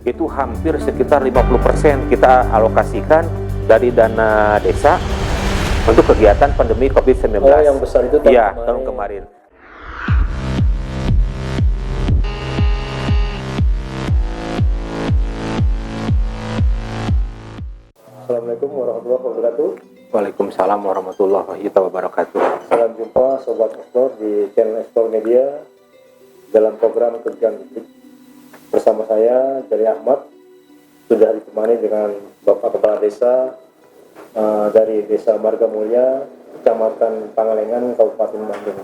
itu hampir sekitar 50% kita alokasikan dari dana desa untuk kegiatan pandemi COVID-19. Oh, yang besar itu tahun kemarin. Assalamualaikum warahmatullahi wabarakatuh. Waalaikumsalam warahmatullahi wabarakatuh. Salam jumpa Sobat Explore di channel Explore Media dalam program Kerjaan Publik. Bersama saya Jari Ahmad, sudah ditemani dengan Bapak Kepala Desa dari Desa Marga Mulia, Kecamatan Pangalengan, Kabupaten Bandung.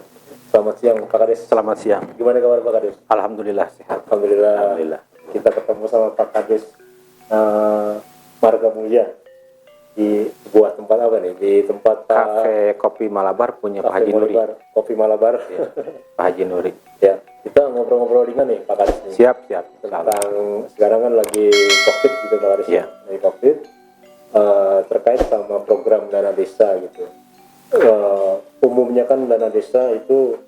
Selamat siang Pak Kades. Selamat siang. Gimana kabar Pak Kades? Alhamdulillah sehat. Alhamdulillah. Kita ketemu sama Pak Kades Marga Mulia di sebuah tempat apa nih? Di tempat Kafe Kopi Malabar punya Pak Haji Nuri. Kopi Malabar. Ya, Pak Haji Nuri. Ya, kita ngobrol-ngobrol ringan nih Pak Kades nih. Siap. Tentang sekarang kan lagi COVID gitu Pak Kades. Ya. Lagi COVID terkait sama program dana desa gitu. Umumnya kan dana desa itu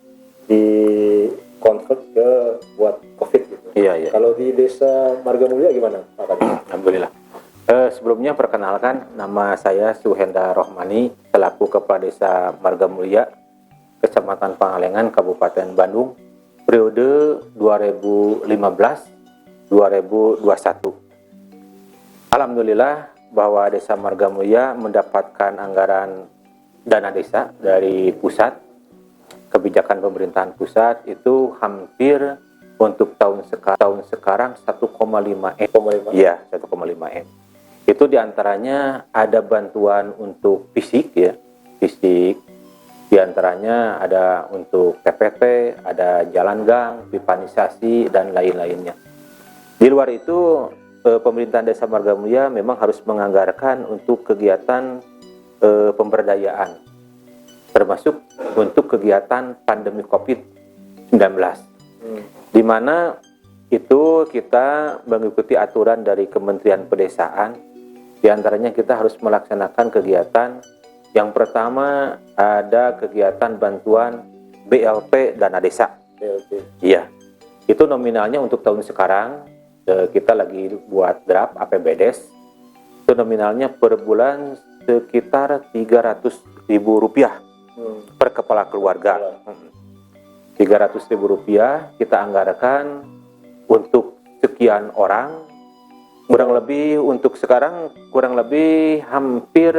di convert ke buat COVID gitu. Iya. Kalau di Desa Marga Mulia gimana Pak Kades? Alhamdulillah. Sebelumnya perkenalkan, nama saya Suhenda Rohmani, selaku Kepala Desa Marga Mulia, Kecamatan Pangalengan, Kabupaten Bandung, periode 2015-2021. Alhamdulillah bahwa Desa Marga Mulia mendapatkan anggaran dana desa dari pusat. Kebijakan pemerintahan pusat itu hampir untuk tahun sekarang 1,5 M. Iya, 1,5 M. Itu diantaranya ada bantuan untuk fisik, diantaranya ada untuk TPT, ada jalan gang, pipanisasi, dan lain-lainnya. Di luar itu, pemerintahan Desa Marga Mulia memang harus menganggarkan untuk kegiatan pemberdayaan, termasuk untuk kegiatan pandemi COVID-19, di mana itu kita mengikuti aturan dari Kementerian Pedesaan. Di antaranya kita harus melaksanakan kegiatan yang pertama ada kegiatan bantuan BLT dana desa. Iya, itu nominalnya untuk tahun sekarang kita lagi buat draft APBDes. Itu nominalnya per bulan sekitar Rp300.000 per kepala keluarga. Rp300.000 kita anggarkan untuk sekian orang. Kurang lebih untuk sekarang hampir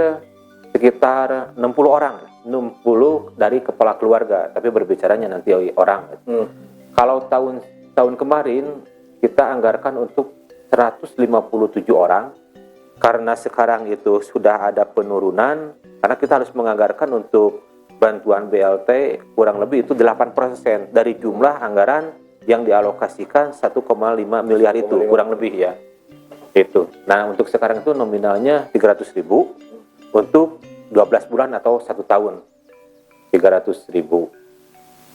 sekitar 60 orang, 60 dari kepala keluarga, tapi berbicaranya nanti orang. Kalau tahun kemarin kita anggarkan untuk 157 orang, karena sekarang itu sudah ada penurunan, karena kita harus menganggarkan untuk bantuan BLT kurang lebih itu 8% dari jumlah anggaran yang dialokasikan 1,5 miliar itu, kurang lebih ya. Itu. Nah, untuk sekarang itu nominalnya 300.000 untuk 12 bulan atau 1 tahun. 300.000.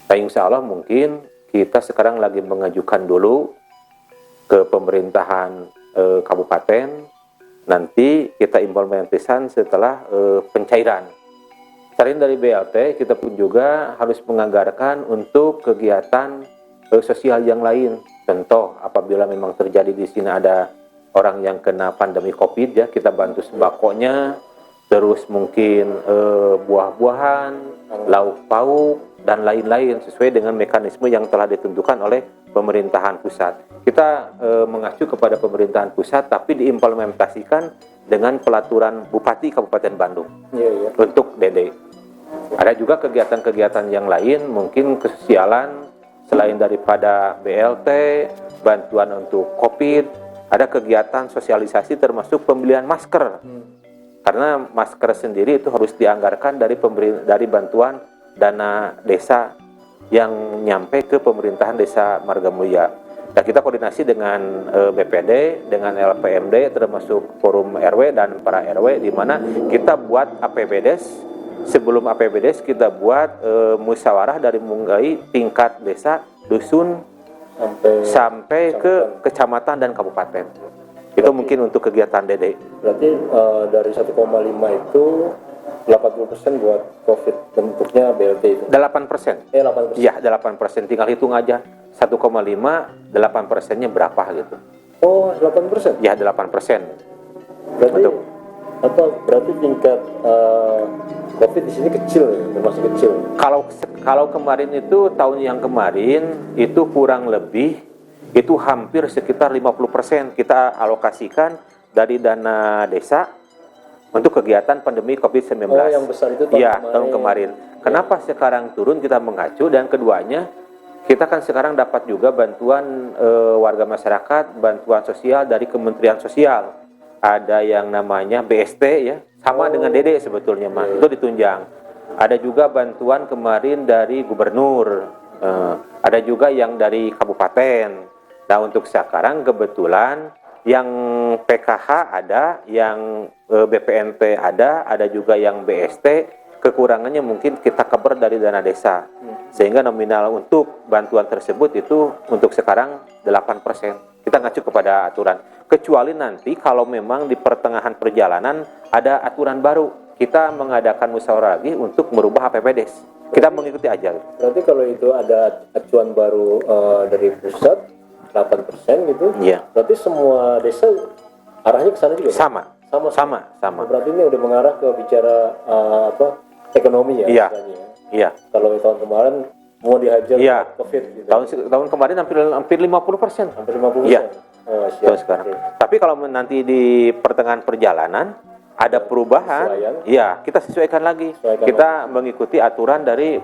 Nah, insya Allah mungkin kita sekarang lagi mengajukan dulu ke pemerintahan kabupaten. Nanti kita implementasikan setelah pencairan. Selain dari BLT, kita pun juga harus menganggarkan untuk kegiatan sosial yang lain. Contoh, apabila memang terjadi di sini ada orang yang kena pandemi COVID, ya kita bantu sembakonya, terus mungkin buah-buahan, lauk pauk, dan lain-lain sesuai dengan mekanisme yang telah ditentukan oleh pemerintahan pusat. Kita mengacu kepada pemerintahan pusat, tapi diimplementasikan dengan pelaturan Bupati Kabupaten Bandung untuk DD. Ada juga kegiatan-kegiatan yang lain, mungkin kesosialan selain daripada BLT, bantuan untuk COVID. Ada kegiatan sosialisasi termasuk pembelian masker. Karena masker sendiri itu harus dianggarkan dari bantuan dana desa yang nyampe ke pemerintahan Desa Marga Mulia. Nah, kita koordinasi dengan BPD, dengan LPMD, termasuk forum RW dan para RW, di mana kita buat APBDes. Sebelum APBDes kita buat musyawarah dari mulai tingkat desa, dusun, sampai ke kecamatan dan kabupaten. Itu mungkin untuk kegiatan DD. Berarti dari 1,5 itu 80% buat COVID, bentuknya BLT itu. 8%. 8%. Iya, 8%. Tinggal hitung aja. 1,5, 8%-nya berapa gitu. Oh, 8%. Ya 8%. Berarti Untuk berarti tingkat COVID di sini kecil ya, termasuk kecil. kalau kemarin itu tahun yang kemarin itu kurang lebih itu hampir sekitar 50% kita alokasikan dari dana desa untuk kegiatan pandemi COVID-19. Oh, yang besar itu tahun Iya, kemarin. tahun kemarin. Kenapa sekarang turun kita mengacu, dan keduanya kita kan sekarang dapat juga bantuan warga masyarakat, bantuan sosial dari Kementerian Sosial. Ada yang namanya BST ya, sama dengan Dede sebetulnya Mas. Itu ditunjang. Ada juga bantuan kemarin dari gubernur. Ada juga yang dari kabupaten. Nah, untuk sekarang kebetulan yang PKH ada, yang BPNT ada juga yang BST. Kekurangannya mungkin kita cover dari dana desa. Sehingga nominal untuk bantuan tersebut itu untuk sekarang 8%. Kita ngacu kepada aturan. Kecuali nanti kalau memang di pertengahan perjalanan ada aturan baru, kita mengadakan musyawarah lagi untuk merubah APBDes. Kita mengikuti aja. Berarti kalau itu ada acuan baru dari pusat 8% gitu, Iya. berarti semua desa arahnya ke sana juga? Sama. Berarti ini udah mengarah ke bicara ekonomi ya? Iya. Istilahnya ya. Iya. Kalau tahun kemarin mau dihajar Iya. COVID gitu. Tahun kemarin hampir 50%. Hampir 50%. Iya. Oh, Tahun siap. sekarang. Oke. Tapi kalau nanti di pertengahan perjalanan ada perubahan, Sesuaian. ya kita sesuaikan lagi. Sesuaikan Kita mengikuti aturan dari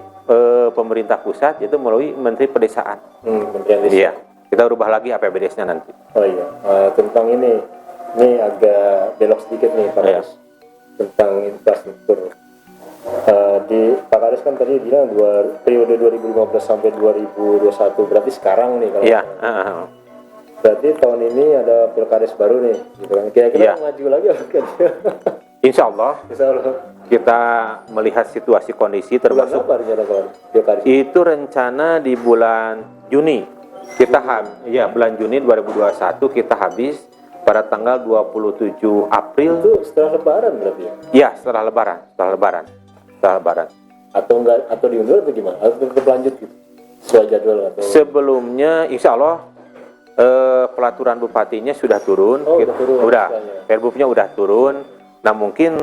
pemerintah pusat, yaitu melalui Menteri Pedesaan. Kementerian Desa. Iya. Kita rubah lagi APBDes-nya nanti. Oh iya, tentang ini agak belok sedikit nih Pak Iya. Kades, tentang infrastruktur. Di Pak Kades kan tadi bilang periode 2015 sampai 2021, berarti sekarang nih kalau Iya. berarti tahun ini ada Pilkades baru nih, gitu kan? Kira-kira Iya. maju lagi apa kan? Insya Allah Insya Allah. kita melihat situasi kondisi Bulan termasuk apa rencana kawan Pilkades? itu rencana di bulan Juni. Bulan Juni 2021 kita habis pada tanggal 27 April. Itu setelah Lebaran berarti ya? Ya, setelah Lebaran. Atau enggak, atau diundur atau gimana? Atau tetap lanjut gitu? Sesuai jadwal atau? Sebelumnya insya Allah pelaturan bupatinya sudah turun. Oh, udah turun, Udah. istilahnya. Perbupnya udah turun. Nah, mungkin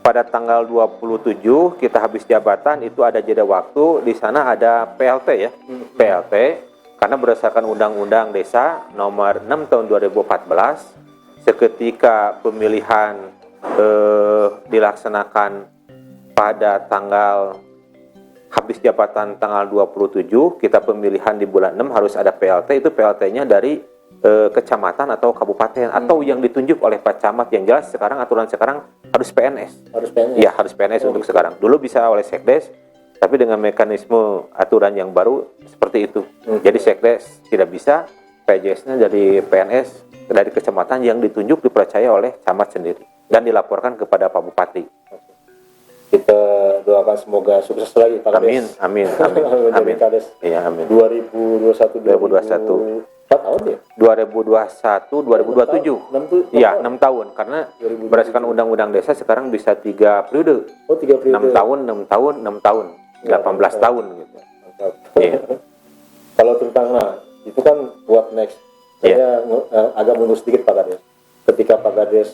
pada tanggal 27 kita habis jabatan itu ada jeda waktu, di sana ada PLT ya. PLT karena berdasarkan Undang-Undang Desa nomor 6 tahun 2014, seketika pemilihan dilaksanakan pada tanggal habis jabatan tanggal 27, kita pemilihan di bulan 6 harus ada PLT. Itu PLT-nya dari kecamatan atau kabupaten atau yang ditunjuk oleh Pak Camat. Yang jelas sekarang aturan sekarang harus PNS. Harus PNS? Iya, harus PNS untuk sekarang. Dulu bisa oleh Sekdes, tapi dengan mekanisme aturan yang baru seperti itu. Jadi Sekdes tidak bisa, PJS-nya dari PNS dari kecamatan yang ditunjuk dipercaya oleh camat sendiri dan dilaporkan kepada Pak Bupati. Kita doakan semoga sukses lagi Pak Kades. Amin. Menjadi Kades. Iya, amin. 2021 4 tahun ya? 2021 2027. Iya, 6 tahun karena berdasarkan Undang-Undang Desa sekarang bisa 3 periode. Oh, 3 periode. 6 tahun, 18 tahun gitu. Mantap. Iya. Kalau tentang itu kan what next. Saya agak mundur sedikit Pak Kades. Ketika Pak Kades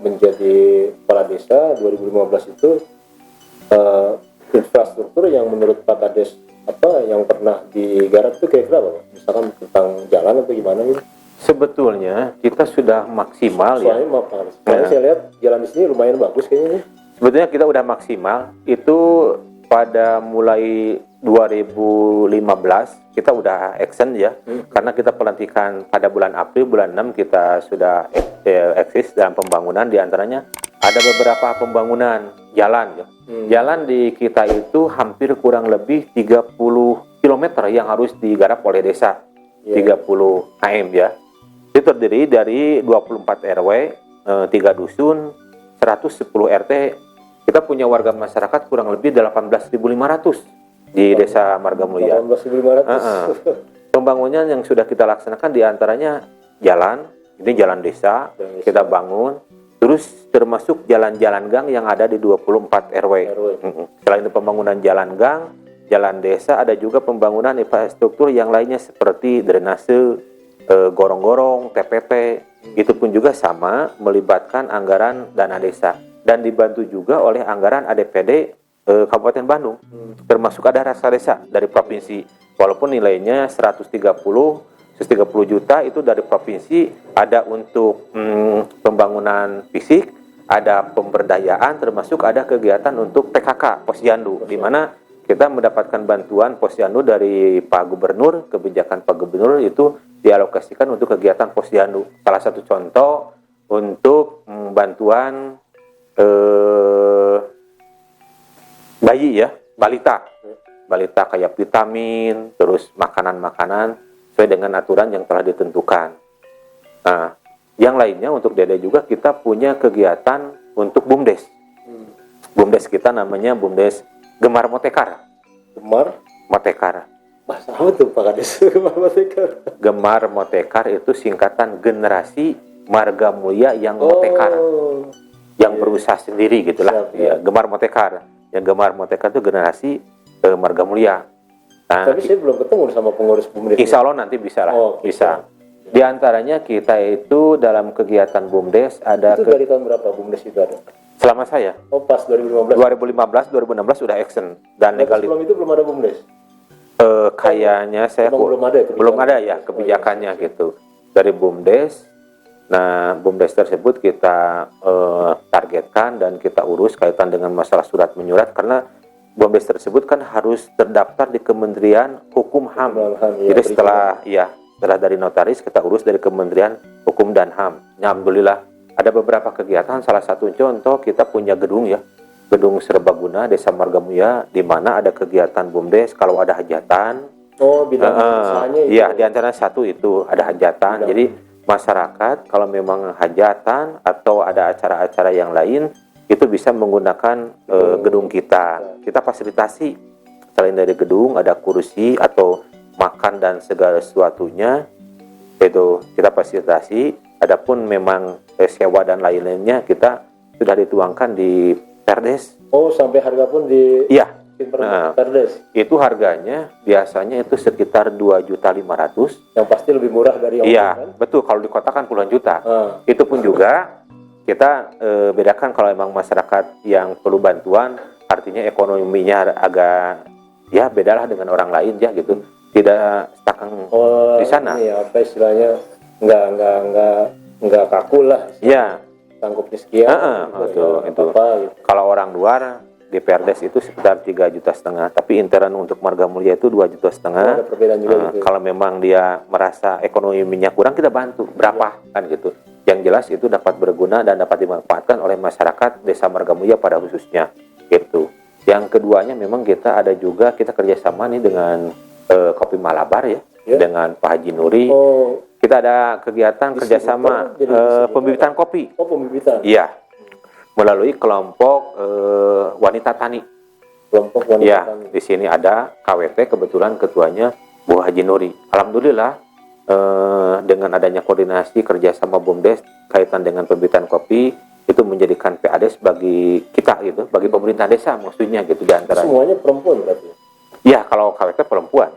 menjadi kepala desa 2015 itu infrastruktur yang menurut Pak Kades yang pernah digarap itu kayak berapa Pak? Misalkan tentang jalan atau gimana gitu? Sebetulnya kita sudah maksimal Soalnya ya. maaf Pak Kades, soalnya saya lihat jalan di sini lumayan bagus kayaknya. Sebetulnya kita udah maksimal itu pada mulai 2015 kita udah action ya. Karena kita pelantikan pada bulan April, bulan 6 kita sudah eksis dalam pembangunan, diantaranya ada beberapa pembangunan jalan ya. Jalan di kita itu hampir kurang lebih 30 km yang harus digarap oleh desa. 30 km ya. Itu terdiri dari 24 RW, 3 dusun, 110 RT. Kita punya warga masyarakat kurang lebih 18.500 di Desa Marga Mulia. 18.500. Pembangunan yang sudah kita laksanakan diantaranya jalan, ini jalan desa, kita bangun. Terus termasuk jalan-jalan gang yang ada di 24 RW. Selain itu pembangunan jalan gang, jalan desa, ada juga pembangunan infrastruktur yang lainnya seperti drainase, gorong-gorong, TPT, itu pun juga sama melibatkan anggaran dana desa dan dibantu juga oleh anggaran ADPD Kabupaten Bandung, termasuk ada rasa desa dari provinsi, walaupun nilainya 130 juta itu dari provinsi, ada untuk pembangunan fisik, ada pemberdayaan, termasuk ada kegiatan untuk PKK Posyandu, di mana kita mendapatkan bantuan Posyandu dari Pak Gubernur. Kebijakan Pak Gubernur itu dialokasikan untuk kegiatan Posyandu. Salah satu contoh untuk bantuan bayi ya, balita kayak vitamin, terus makanan-makanan sesuai dengan aturan yang telah ditentukan. Nah, yang lainnya untuk Dede juga kita punya kegiatan untuk BUMDes. BUMDes kita namanya BUMDes Gemar Motekar. Gemar Motekar. bahasa apa tuh Pak Kades? Gemar Motekar. Gemar Motekar itu singkatan generasi marga mulia yang motekar, yang berusaha sendiri gitulah. Siap, Ya, Gemar Motekar. Yang Gemar Motekar itu generasi marga mulia. Nah, Tapi saya belum ketemu sama pengurus BUMDes. insya Allah nanti bisa lah, Oh, bisa. Di antaranya kita itu dalam kegiatan BUMDes ada Itu dari tahun berapa BUMDes itu ada? selama saya Oh, pas 2015. 2015 2016 sudah action dan Nah, legal. sebelum itu belum ada BUMDes. Kayaknya saya Emang belum ada ya belum ada ya kebijakan? kebijakannya gitu dari BUMDes. Nah, BUMDes tersebut kita targetkan dan kita urus kaitan dengan masalah surat menyurat, karena BUMDes tersebut kan harus terdaftar di Kementerian Hukum HAM. Iya, Jadi setelah dari notaris kita urus dari Kementerian Hukum dan HAM. Nah, alhamdulillah ada beberapa kegiatan. Salah satu contoh kita punya gedung ya, gedung serbaguna Desa Margamulia, di mana ada kegiatan BUMDes kalau ada hajatan. Oh, bidang usahanya itu. Iya, di antara satu itu ada hajatan. Bidang. Jadi masyarakat kalau memang hajatan atau ada acara-acara yang lain itu bisa menggunakan gedung kita. Kita fasilitasi. Selain dari gedung ada kursi atau makan dan segala sesuatunya itu kita fasilitasi. Adapun memang sewa dan lain-lainnya kita sudah dituangkan di Perdes. Oh, sampai harga pun di Iya. Nah, Perdes. Itu harganya biasanya itu sekitar 2.500.000. Yang pasti lebih murah dari yang Iya, kan? betul. Kalau di kota kan puluhan juta. Ah. Itu pun juga kita bedakan kalau emang masyarakat yang perlu bantuan, artinya ekonominya agak ya bedalah dengan orang lain ya gitu. Tidak stakang di sana. Ini apa istilahnya? Nggak kaku lah. Iya. Sanggup sekian. Betul, ya, itu. apa, gitu. Kalau orang luar di Perdes itu sekitar 3,5 juta, tapi intern untuk Marga Mulia itu 2,5 juta. Ada perbedaan juga gitu. Kalau memang dia merasa ekonominya kurang, kita bantu berapa kan gitu. Yang jelas itu dapat berguna dan dapat dimanfaatkan oleh masyarakat Desa Marga Mulia pada khususnya gitu. Yang keduanya memang kita kerjasama nih dengan Kopi Malabar ya, dengan Pak Haji Nuri. Oh, Kita ada kegiatan kerjasama pembibitan kopi. oh pembibitan. Iya, melalui kelompok wanita tani. Kelompok wanita Ya, tani. di sini ada KWT, kebetulan ketuanya Bu Haji Nuri. Alhamdulillah dengan adanya koordinasi kerjasama BUMDes kaitan dengan pembibitan kopi itu menjadikan PADES bagi kita gitu, bagi pemerintah desa maksudnya gitu di antara. Semuanya perempuan berarti. Ya, kalau KWT perempuan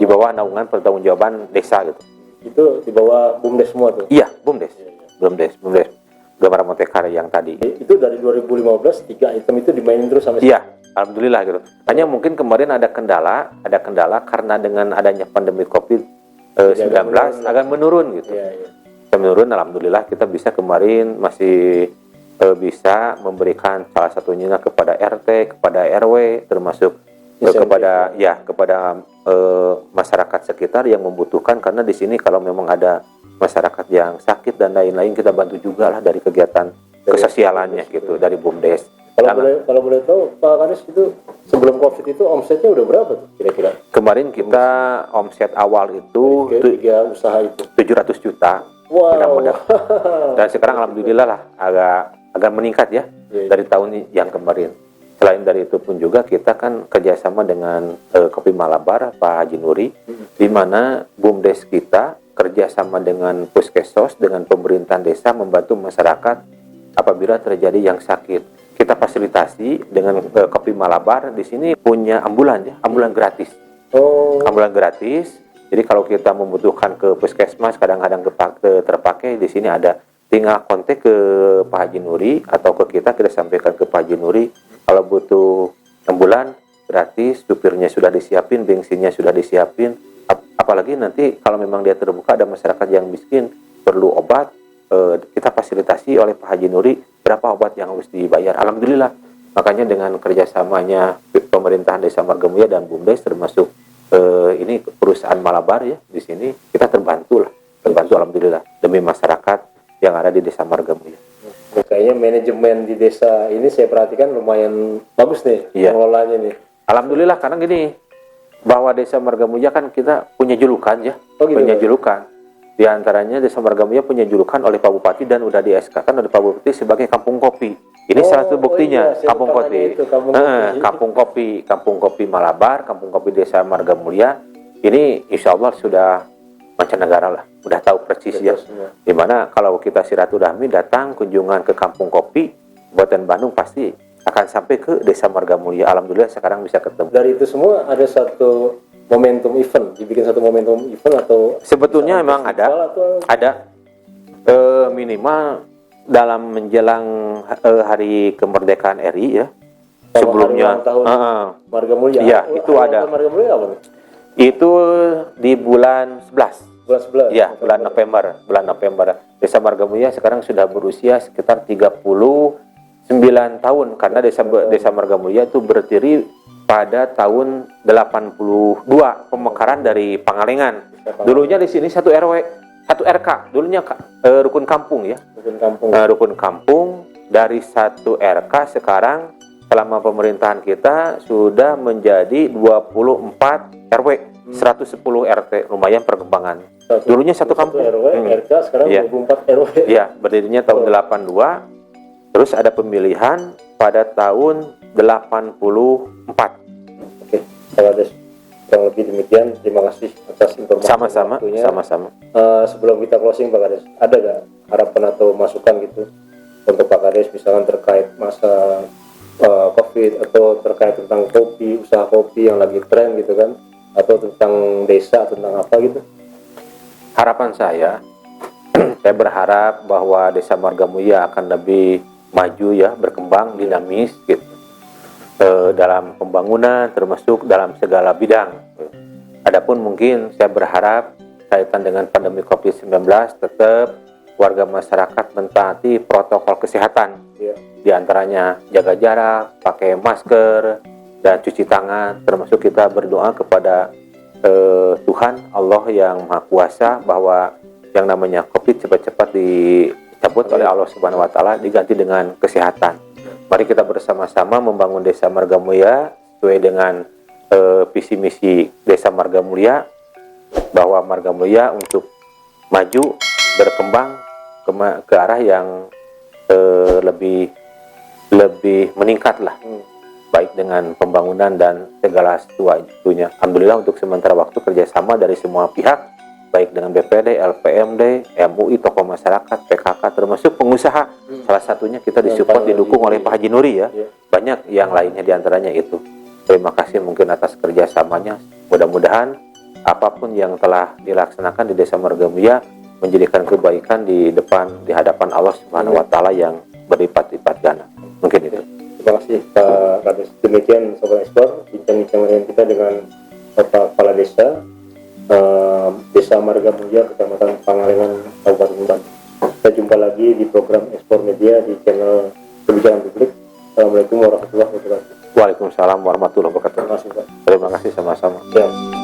di bawah naungan pertanggungjawaban desa gitu. Itu di bawah BUMDes semua tuh. Iya, BUMDes. BUMDes. Gemar Motekar yang tadi. Itu dari 2015 3 item itu dimainin terus sampai Iya, alhamdulillah gitu. Hanya mungkin kemarin ada kendala karena dengan adanya pandemi COVID-19 agak menurun gitu. Iya. Menurun, alhamdulillah kita bisa kemarin masih bisa memberikan salah satunya kepada RT, kepada RW, termasuk kepada masyarakat sekitar yang membutuhkan, karena di sini kalau memang ada masyarakat yang sakit dan lain-lain kita bantu juga lah dari kegiatan kesosialannya gitu dari BUMDes. Kalau boleh tahu Pak Kades itu sebelum COVID itu omsetnya udah berapa tuh kira-kira? Kemarin kita omset awal itu Tiga usaha itu 700 juta. Wow. Mudah-mudahan. Dan sekarang alhamdulillah lah agak meningkat ya dari tahun yang kemarin. Selain dari itu pun juga kita kan kerjasama dengan Kopi Malabar Pak Haji Nuri, di mana BUMDes kita kerjasama dengan Puskesmas, dengan pemerintahan desa membantu masyarakat apabila terjadi yang sakit. Kita fasilitasi dengan Kopi Malabar di sini punya ambulan gratis. Oh. Ambulan gratis Jadi kalau kita membutuhkan ke puskesmas kadang-kadang terpakai, di sini ada. Tinggal kontak ke Pak Haji Nuri atau ke kita sampaikan ke Pak Haji Nuri. Kalau butuh ambulan gratis, supirnya sudah disiapin, bensinnya sudah disiapin. Apalagi nanti kalau memang dia terbuka ada masyarakat yang miskin perlu obat, kita fasilitasi oleh Pak Haji Nuri berapa obat yang harus dibayar. Alhamdulillah. Makanya dengan kerjasamanya pemerintahan Desa Margamulia dan BUMDes termasuk ini perusahaan Malabar ya di sini, kita terbantu alhamdulillah demi masyarakat yang ada di Desa Margamulia. Kayaknya manajemen di desa ini saya perhatikan lumayan bagus nih pengelolanya nih. Alhamdulillah, karena gini, bahwa Desa Margamulia kan kita punya julukan ya, punya julukan. Di antaranya Desa Margamulia punya julukan oleh Pak Bupati dan udah di SK kan oleh Pak Bupati sebagai kampung kopi. Ini salah satu buktinya, kampung kopi. Kampung kopi Malabar, kampung kopi Desa Margamulia. Ini insya Allah sudah mancanegara lah, udah tahu persis ya. Dimana kalau kita silaturahmi datang kunjungan ke kampung kopi Kabupaten Bandung pasti akan sampai ke Desa Margamulia. Alhamdulillah sekarang bisa ketemu. Dari itu semua ada satu momentum event, dibikin satu momentum event atau sebetulnya memang ada minimal dalam menjelang hari kemerdekaan RI ya. Sebelumnya Margamulia. Iya, itu ada. Margamulia apa nih? Itu di bulan 11. Ya, bulan November. Desa Margamulia sekarang sudah berusia sekitar 39 tahun karena Desa Margamulia itu berdiri pada tahun 82 pemekaran dari Pangalengan. Dulunya di sini satu RW, satu RK. Dulunya rukun kampung ya. Rukun kampung dari satu RK sekarang selama pemerintahan kita sudah menjadi 24 RW, 110 RT, lumayan perkembangan. Dulunya satu kampung. RW, RK sekarang 24 RW. Iya, berdirinya tahun 82. Terus ada pemilihan pada tahun 84. Oke, kalau ada kurang lebih demikian. Terima kasih atas informasi. Sama-sama. Sebelum kita closing, Pak Kades, ada nggak harapan atau masukan gitu untuk Pak Kades, misalkan terkait masa COVID atau terkait tentang kopi, usaha kopi yang lagi tren gitu kan, atau tentang desa, tentang apa gitu? Harapan saya berharap bahwa Desa Margamulia akan lebih maju ya, berkembang, dinamis gitu, dalam pembangunan termasuk dalam segala bidang. Adapun mungkin saya berharap kaitan dengan pandemi COVID-19 tetap warga masyarakat mentaati protokol kesehatan. Di antaranya jaga jarak, pakai masker, dan cuci tangan. Termasuk kita berdoa kepada Tuhan Allah yang Maha Kuasa bahwa yang namanya COVID cepat-cepat dicabut oleh Allah Subhanahu Wa Taala, diganti dengan kesehatan. Mari kita bersama-sama membangun Desa Margamulia sesuai dengan visi misi Desa Margamulia, bahwa Margamulia untuk maju berkembang ke arah yang lebih meningkat lah, baik dengan pembangunan dan segala sesuatunya. Alhamdulillah untuk sementara waktu kerjasama dari semua pihak, baik dengan BPD, LPMD, MUI, tokoh masyarakat, PKK, termasuk pengusaha. Salah satunya kita disupport, didukung oleh Pak Haji Nuri ya. Banyak yang lainnya diantaranya itu. Terima kasih mungkin atas kerjasamanya. Mudah-mudahan apapun yang telah dilaksanakan di Desa Margamulia menjadikan kebaikan di hadapan Allah Subhanahu Wa Taala yang berlipat-lipat ganda. Mungkin itu. Terima kasih Pak Kades. Demikian Sobat Ekspor, bincang-bincang kita dengan Bapak Kepala Desa Desa Margamulia, Kecamatan Pangalengan, Kabupaten Bandung. Kita jumpa lagi di program Ekspor Media di channel Kebijakan Publik. Assalamualaikum warahmatullahi wabarakatuh. Waalaikumsalam warahmatullahi wabarakatuh. Terima kasih Pak. Terima kasih sama-sama. Siap.